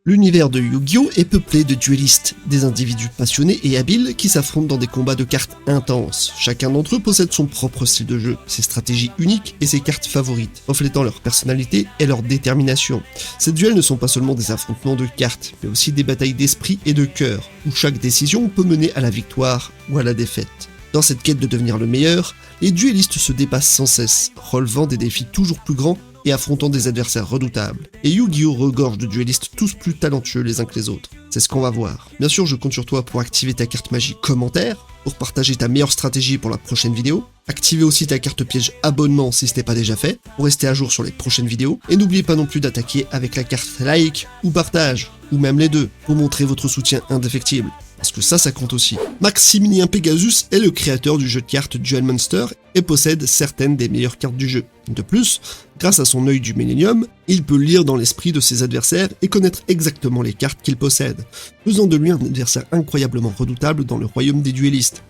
L'univers de Yu-Gi-Oh! Est peuplé de duellistes, des individus passionnés et habiles qui s'affrontent dans des combats de cartes intenses. Chacun d'entre eux possède son propre style de jeu, ses stratégies uniques et ses cartes favorites, reflétant leur personnalité et leur détermination. Ces duels ne sont pas seulement des affrontements de cartes, mais aussi des batailles d'esprit et de cœur, où chaque décision peut mener à la victoire ou à la défaite. Dans cette quête de devenir le meilleur, les duellistes se dépassent sans cesse, relevant des défis toujours plus grands et affrontant des adversaires redoutables. Et Yu-Gi-Oh! Regorge de duellistes tous plus talentueux les uns que les autres. C'est ce qu'on va voir. Bien sûr, je compte sur toi pour activer ta carte magie commentaire, pour partager ta meilleure stratégie pour la prochaine vidéo, activer aussi ta carte piège abonnement si ce n'est pas déjà fait, pour rester à jour sur les prochaines vidéos, et n'oubliez pas non plus d'attaquer avec la carte like ou partage, ou même les deux, pour montrer votre soutien indéfectible. Parce que ça compte aussi. Maximilien Pegasus est le créateur du jeu de cartes Duel Monster et possède certaines des meilleures cartes du jeu. De plus, grâce à son œil du Millennium, il peut lire dans l'esprit de ses adversaires et connaître exactement les cartes qu'il possède, faisant de lui un adversaire incroyablement redoutable dans le royaume des duellistes.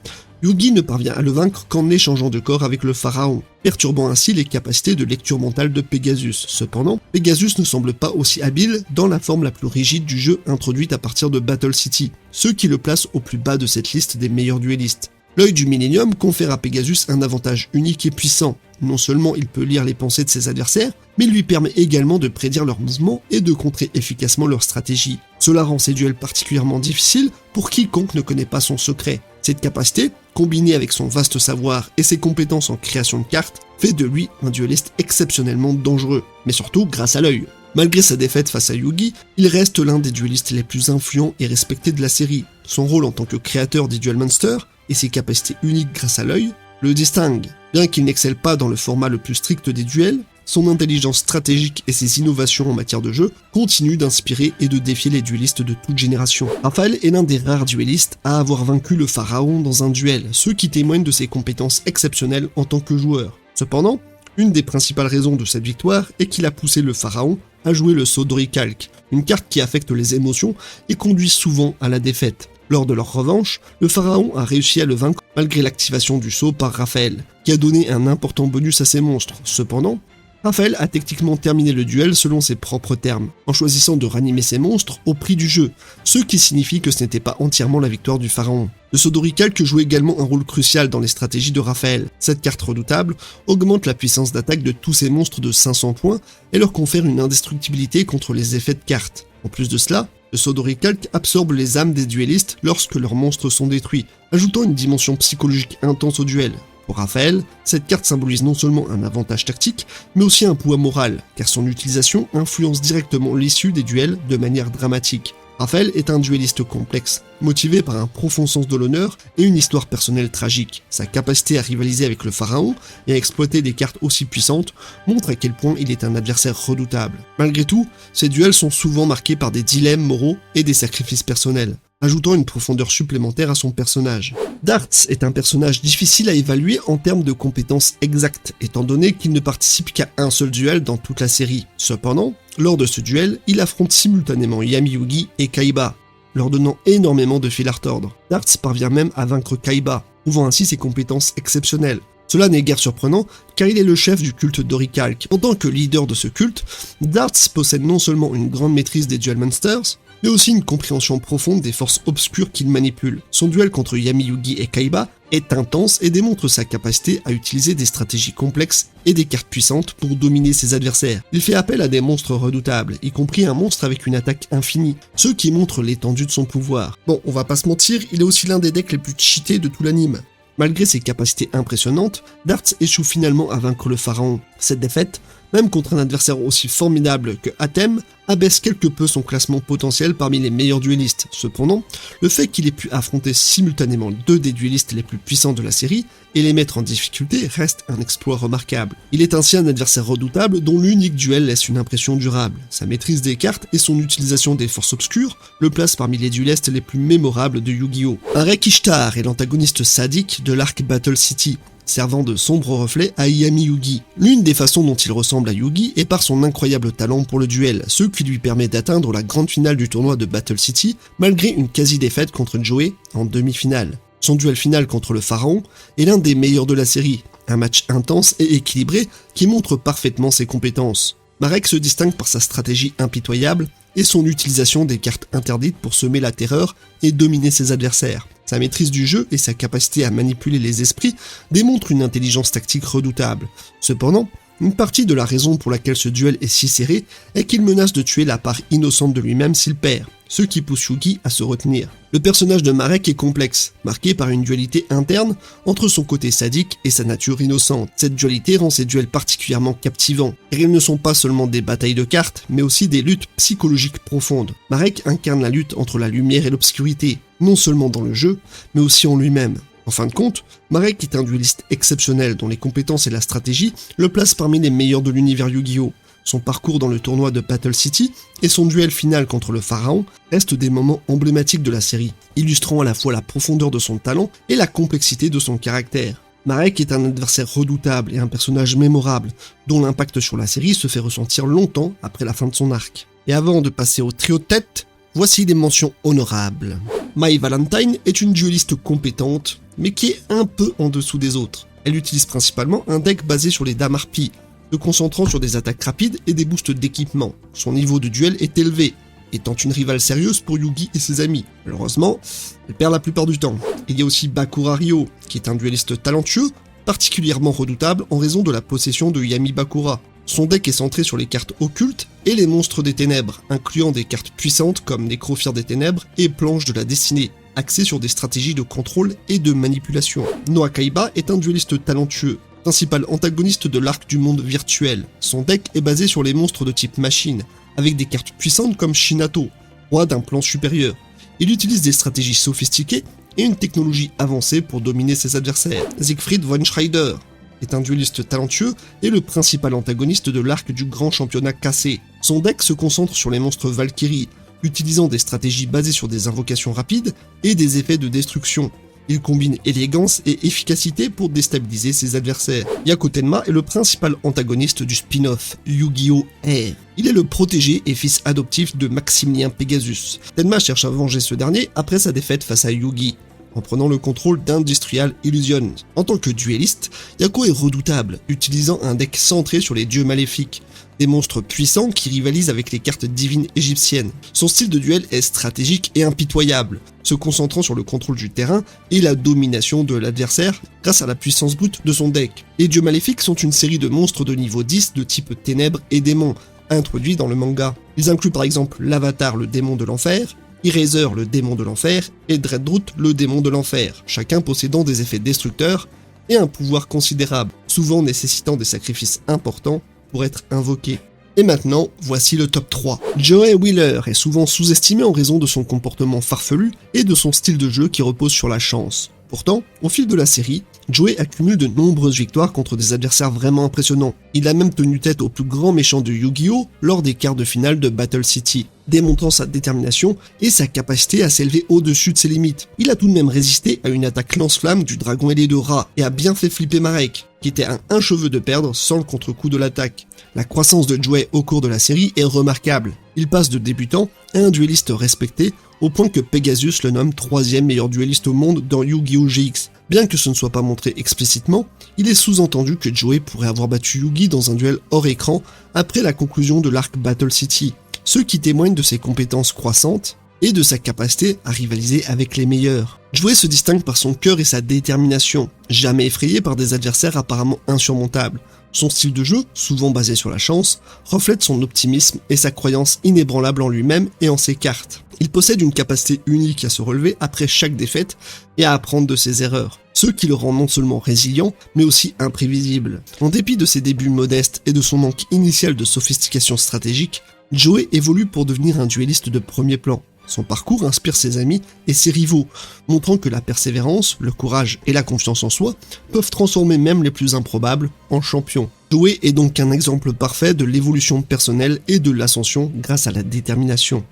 Yugi ne parvient à le vaincre qu'en échangeant de corps avec le pharaon, perturbant ainsi les capacités de lecture mentale de Pegasus. Cependant, Pegasus ne semble pas aussi habile dans la forme la plus rigide du jeu introduite à partir de Battle City, ce qui le place au plus bas de cette liste des meilleurs duellistes. L'œil du Millennium confère à Pegasus un avantage unique et puissant. Non seulement il peut lire les pensées de ses adversaires, mais il lui permet également de prédire leurs mouvements et de contrer efficacement leurs stratégies. Cela rend ces duels particulièrement difficiles pour quiconque ne connaît pas son secret. Cette capacité, combinée avec son vaste savoir et ses compétences en création de cartes, fait de lui un duelliste exceptionnellement dangereux, mais surtout grâce à l'œil. Malgré sa défaite face à Yugi, il reste l'un des duellistes les plus influents et respectés de la série. Son rôle en tant que créateur des Duel Monsters et ses capacités uniques grâce à l'œil le distinguent. Bien qu'il n'excelle pas dans le format le plus strict des duels, son intelligence stratégique et ses innovations en matière de jeu continuent d'inspirer et de défier les duellistes de toute génération. Raphaël est l'un des rares duellistes à avoir vaincu le pharaon dans un duel, ce qui témoigne de ses compétences exceptionnelles en tant que joueur. Cependant, une des principales raisons de cette victoire est qu'il a poussé le pharaon à jouer le saut d'Orichalque, une carte qui affecte les émotions et conduit souvent à la défaite. Lors de leur revanche, le pharaon a réussi à le vaincre malgré l'activation du saut par Raphaël, qui a donné un important bonus à ses monstres. Cependant, Raphaël a techniquement terminé le duel selon ses propres termes, en choisissant de ranimer ses monstres au prix du jeu, ce qui signifie que ce n'était pas entièrement la victoire du pharaon. Le saut d'Orichalque joue également un rôle crucial dans les stratégies de Raphaël. Cette carte redoutable augmente la puissance d'attaque de tous ses monstres de 500 points et leur confère une indestructibilité contre les effets de cartes. En plus de cela, le saut d'Orichalque absorbe les âmes des duellistes lorsque leurs monstres sont détruits, ajoutant une dimension psychologique intense au duel. Pour Raphaël, cette carte symbolise non seulement un avantage tactique, mais aussi un poids moral, car son utilisation influence directement l'issue des duels de manière dramatique. Raphaël est un duelliste complexe, motivé par un profond sens de l'honneur et une histoire personnelle tragique. Sa capacité à rivaliser avec le pharaon et à exploiter des cartes aussi puissantes montre à quel point il est un adversaire redoutable. Malgré tout, ces duels sont souvent marqués par des dilemmes moraux et des sacrifices personnels, ajoutant une profondeur supplémentaire à son personnage. Dartz est un personnage difficile à évaluer en termes de compétences exactes, étant donné qu'il ne participe qu'à un seul duel dans toute la série. Cependant, lors de ce duel, il affronte simultanément Yami Yugi et Kaiba, leur donnant énormément de fil à retordre. Dartz parvient même à vaincre Kaiba, prouvant ainsi ses compétences exceptionnelles. Cela n'est guère surprenant, car il est le chef du culte d'Orichalque. En tant que leader de ce culte, Dartz possède non seulement une grande maîtrise des Duel Monsters, mais aussi une compréhension profonde des forces obscures qu'il manipule. Son duel contre Yami Yugi et Kaiba est intense et démontre sa capacité à utiliser des stratégies complexes et des cartes puissantes pour dominer ses adversaires. Il fait appel à des monstres redoutables, y compris un monstre avec une attaque infinie, ce qui montre l'étendue de son pouvoir. Bon, on va pas se mentir, il est aussi l'un des decks les plus cheatés de tout l'anime. Malgré ses capacités impressionnantes, Dartz échoue finalement à vaincre le pharaon. Cette défaite, même contre un adversaire aussi formidable que Atem, abaisse quelque peu son classement potentiel parmi les meilleurs duellistes. Cependant, le fait qu'il ait pu affronter simultanément deux des duellistes les plus puissants de la série et les mettre en difficulté reste un exploit remarquable. Il est ainsi un adversaire redoutable dont l'unique duel laisse une impression durable. Sa maîtrise des cartes et son utilisation des forces obscures le placent parmi les duellistes les plus mémorables de Yu-Gi-Oh! Arek Ishtar est l'antagoniste sadique de l'arc Battle City, servant de sombre reflet à Yami Yugi. L'une des façons dont il ressemble à Yugi est par son incroyable talent pour le duel, ce qui lui permet d'atteindre la grande finale du tournoi de Battle City, malgré une quasi-défaite contre Joey en demi-finale. Son duel final contre le pharaon est l'un des meilleurs de la série, un match intense et équilibré qui montre parfaitement ses compétences. Marek se distingue par sa stratégie impitoyable et son utilisation des cartes interdites pour semer la terreur et dominer ses adversaires. Sa maîtrise du jeu et sa capacité à manipuler les esprits démontrent une intelligence tactique redoutable. Cependant, une partie de la raison pour laquelle ce duel est si serré est qu'il menace de tuer la part innocente de lui-même s'il perd, ce qui pousse Yugi à se retenir. Le personnage de Marek est complexe, marqué par une dualité interne entre son côté sadique et sa nature innocente. Cette dualité rend ces duels particulièrement captivants, car ils ne sont pas seulement des batailles de cartes, mais aussi des luttes psychologiques profondes. Marek incarne la lutte entre la lumière et l'obscurité, non seulement dans le jeu, mais aussi en lui-même. En fin de compte, Marek est un dueliste exceptionnel dont les compétences et la stratégie le placent parmi les meilleurs de l'univers Yu-Gi-Oh! Son parcours dans le tournoi de Battle City et son duel final contre le pharaon restent des moments emblématiques de la série, illustrant à la fois la profondeur de son talent et la complexité de son caractère. Marek est un adversaire redoutable et un personnage mémorable, dont l'impact sur la série se fait ressentir longtemps après la fin de son arc. Et avant de passer au trio de tête, voici des mentions honorables. Mai Valentine est une dueliste compétente, mais qui est un peu en dessous des autres. Elle utilise principalement un deck basé sur les dames harpies, se concentrant sur des attaques rapides et des boosts d'équipement. Son niveau de duel est élevé, étant une rivale sérieuse pour Yugi et ses amis. Malheureusement, elle perd la plupart du temps. Il y a aussi Bakura Ryo, qui est un dueliste talentueux, particulièrement redoutable en raison de la possession de Yami Bakura. Son deck est centré sur les cartes occultes et les monstres des ténèbres, incluant des cartes puissantes comme Nécrophire des ténèbres et Planche de la destinée, axées sur des stratégies de contrôle et de manipulation. Noah Kaiba est un dueliste talentueux, principal antagoniste de l'arc du monde virtuel. Son deck est basé sur les monstres de type machine, avec des cartes puissantes comme Shinato, roi d'un plan supérieur. Il utilise des stratégies sophistiquées et une technologie avancée pour dominer ses adversaires. Siegfried von Schreider est un dueliste talentueux et le principal antagoniste de l'arc du grand championnat cassé. Son deck se concentre sur les monstres Valkyrie, utilisant des stratégies basées sur des invocations rapides et des effets de destruction. Il combine élégance et efficacité pour déstabiliser ses adversaires. Yako Tenma est le principal antagoniste du spin-off Yu-Gi-Oh! Air. Il est le protégé et fils adoptif de Maximilien Pegasus. Tenma cherche à venger ce dernier après sa défaite face à Yugi, en prenant le contrôle d'Industrial Illusions. En tant que duelliste, Yako est redoutable, utilisant un deck centré sur les dieux maléfiques, des monstres puissants qui rivalisent avec les cartes divines égyptiennes. Son style de duel est stratégique et impitoyable, se concentrant sur le contrôle du terrain et la domination de l'adversaire grâce à la puissance brute de son deck. Les dieux maléfiques sont une série de monstres de niveau 10 de type ténèbres et démons, introduits dans le manga. Ils incluent par exemple l'Avatar, le démon de l'enfer, Eraser, le démon de l'enfer, et Dreadroot, le démon de l'enfer, chacun possédant des effets destructeurs et un pouvoir considérable, souvent nécessitant des sacrifices importants pour être invoqué. Et maintenant, voici le top 3. Joey Wheeler est souvent sous-estimé en raison de son comportement farfelu et de son style de jeu qui repose sur la chance. Pourtant, au fil de la série, Joey accumule de nombreuses victoires contre des adversaires vraiment impressionnants. Il a même tenu tête au plus grand méchant de Yu-Gi-Oh! Lors des quarts de finale de Battle City, démontrant sa détermination et sa capacité à s'élever au-dessus de ses limites. Il a tout de même résisté à une attaque lance-flamme du dragon ailé de Ra et a bien fait flipper Marek, qui était à un cheveu de perdre sans le contre-coup de l'attaque. La croissance de Joey au cours de la série est remarquable. Il passe de débutant à un duelliste respecté, au point que Pegasus le nomme 3e meilleur duelliste au monde dans Yu-Gi-Oh! GX. Bien que ce ne soit pas montré explicitement, il est sous-entendu que Joey pourrait avoir battu Yugi dans un duel hors écran après la conclusion de l'arc Battle City, ce qui témoigne de ses compétences croissantes et de sa capacité à rivaliser avec les meilleurs. Joey se distingue par son cœur et sa détermination, jamais effrayé par des adversaires apparemment insurmontables. Son style de jeu, souvent basé sur la chance, reflète son optimisme et sa croyance inébranlable en lui-même et en ses cartes. Il possède une capacité unique à se relever après chaque défaite et à apprendre de ses erreurs, ce qui le rend non seulement résilient, mais aussi imprévisible. En dépit de ses débuts modestes et de son manque initial de sophistication stratégique, Joey évolue pour devenir un duelliste de premier plan. Son parcours inspire ses amis et ses rivaux, montrant que la persévérance, le courage et la confiance en soi peuvent transformer même les plus improbables en champions. Joey est donc un exemple parfait de l'évolution personnelle et de l'ascension grâce à la détermination.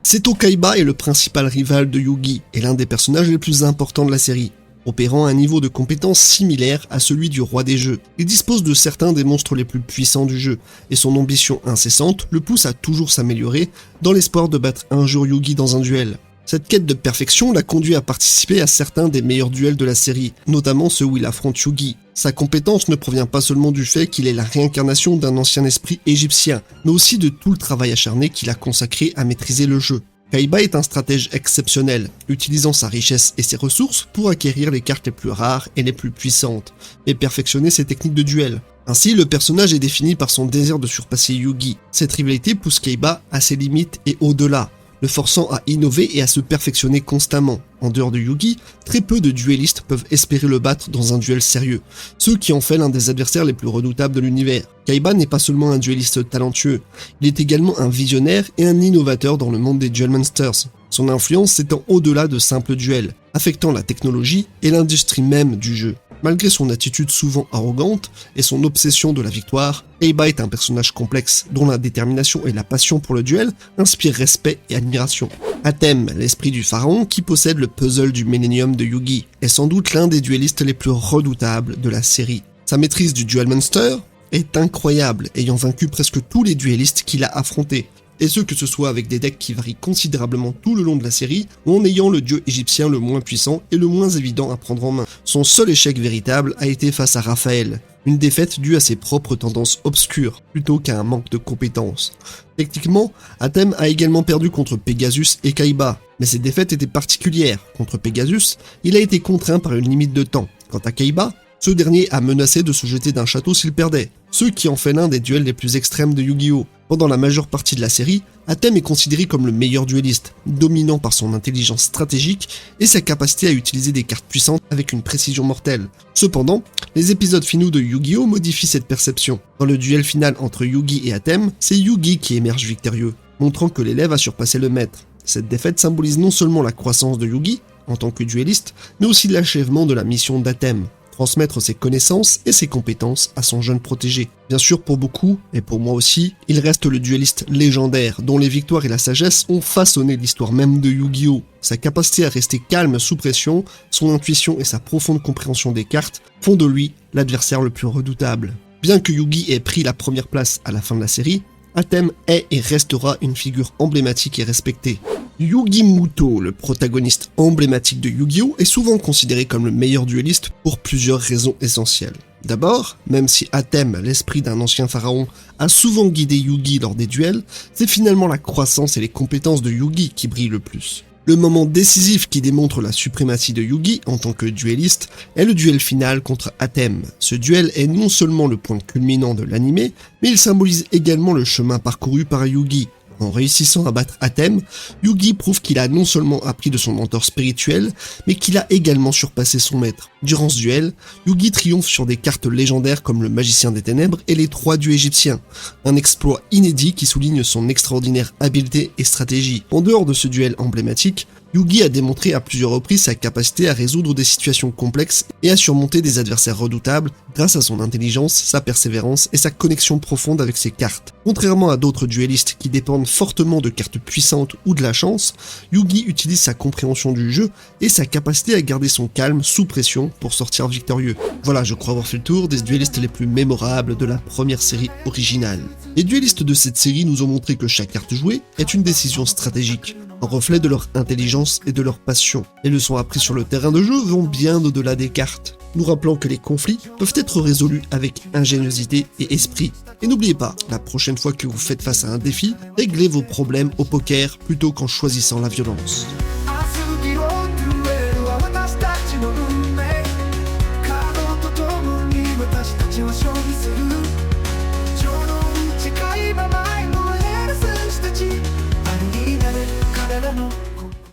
Seto Kaiba est le principal rival de Yugi et l'un des personnages les plus importants de la série, opérant à un niveau de compétence similaire à celui du roi des jeux. Il dispose de certains des monstres les plus puissants du jeu, et son ambition incessante le pousse à toujours s'améliorer dans l'espoir de battre un jour Yugi dans un duel. Cette quête de perfection l'a conduit à participer à certains des meilleurs duels de la série, notamment ceux où il affronte Yugi. Sa compétence ne provient pas seulement du fait qu'il est la réincarnation d'un ancien esprit égyptien, mais aussi de tout le travail acharné qu'il a consacré à maîtriser le jeu. Kaiba est un stratège exceptionnel, utilisant sa richesse et ses ressources pour acquérir les cartes les plus rares et les plus puissantes, et perfectionner ses techniques de duel. Ainsi, le personnage est défini par son désir de surpasser Yugi. Cette rivalité pousse Kaiba à ses limites et au-delà, le forçant à innover et à se perfectionner constamment. En dehors de Yugi, très peu de duellistes peuvent espérer le battre dans un duel sérieux, ce qui en fait l'un des adversaires les plus redoutables de l'univers. Kaiba n'est pas seulement un duelliste talentueux, il est également un visionnaire et un innovateur dans le monde des Duel Monsters. Son influence s'étend au-delà de simples duels, affectant la technologie et l'industrie même du jeu. Malgré son attitude souvent arrogante et son obsession de la victoire, Kaiba est un personnage complexe dont la détermination et la passion pour le duel inspirent respect et admiration. Atem, l'esprit du pharaon qui possède le puzzle du Millennium de Yugi, est sans doute l'un des duellistes les plus redoutables de la série. Sa maîtrise du Duel Monster est incroyable, ayant vaincu presque tous les duellistes qu'il a affrontés. Et ce que ce soit avec des decks qui varient considérablement tout le long de la série, ou en ayant le dieu égyptien le moins puissant et le moins évident à prendre en main. Son seul échec véritable a été face à Raphaël, une défaite due à ses propres tendances obscures, plutôt qu'à un manque de compétences. Techniquement, Atem a également perdu contre Pegasus et Kaiba, mais ses défaites étaient particulières. Contre Pegasus, il a été contraint par une limite de temps. Quant à Kaiba, ce dernier a menacé de se jeter d'un château s'il perdait, ce qui en fait l'un des duels les plus extrêmes de Yu-Gi-Oh! Pendant la majeure partie de la série, Atem est considéré comme le meilleur duelliste, dominant par son intelligence stratégique et sa capacité à utiliser des cartes puissantes avec une précision mortelle. Cependant, les épisodes finaux de Yu-Gi-Oh! Modifient cette perception. Dans le duel final entre Yugi et Atem, c'est Yugi qui émerge victorieux, montrant que l'élève a surpassé le maître. Cette défaite symbolise non seulement la croissance de Yugi, en tant que duelliste, mais aussi l'achèvement de la mission d'Atem. Transmettre ses connaissances et ses compétences à son jeune protégé. Bien sûr, pour beaucoup, et pour moi aussi, il reste le duelliste légendaire, dont les victoires et la sagesse ont façonné l'histoire même de Yu-Gi-Oh! Sa capacité à rester calme sous pression, son intuition et sa profonde compréhension des cartes font de lui l'adversaire le plus redoutable. Bien que Yugi ait pris la première place à la fin de la série, Atem est et restera une figure emblématique et respectée. Yugi Muto, le protagoniste emblématique de Yu-Gi-Oh! Est souvent considéré comme le meilleur duelliste pour plusieurs raisons essentielles. D'abord, même si Atem, l'esprit d'un ancien pharaon, a souvent guidé Yugi lors des duels, c'est finalement la croissance et les compétences de Yugi qui brillent le plus. Le moment décisif qui démontre la suprématie de Yugi en tant que duelliste est le duel final contre Atem. Ce duel est non seulement le point culminant de l'anime, mais il symbolise également le chemin parcouru par Yugi. En réussissant à battre Atem, Yugi prouve qu'il a non seulement appris de son mentor spirituel, mais qu'il a également surpassé son maître. Durant ce duel, Yugi triomphe sur des cartes légendaires comme le Magicien des Ténèbres et les 3 dieux égyptiens, un exploit inédit qui souligne son extraordinaire habileté et stratégie. En dehors de ce duel emblématique, Yugi a démontré à plusieurs reprises sa capacité à résoudre des situations complexes et à surmonter des adversaires redoutables grâce à son intelligence, sa persévérance et sa connexion profonde avec ses cartes. Contrairement à d'autres duellistes qui dépendent fortement de cartes puissantes ou de la chance, Yugi utilise sa compréhension du jeu et sa capacité à garder son calme sous pression pour sortir victorieux. Voilà, je crois avoir fait le tour des duellistes les plus mémorables de la première série originale. Les duellistes de cette série nous ont montré que chaque carte jouée est une décision stratégique, un reflet de leur intelligence et de leur passion. Les leçons apprises sur le terrain de jeu vont bien au-delà des cartes, nous rappelant que les conflits peuvent être résolus avec ingéniosité et esprit. Et n'oubliez pas, la prochaine fois que vous faites face à un défi, réglez vos problèmes au poker plutôt qu'en choisissant la violence.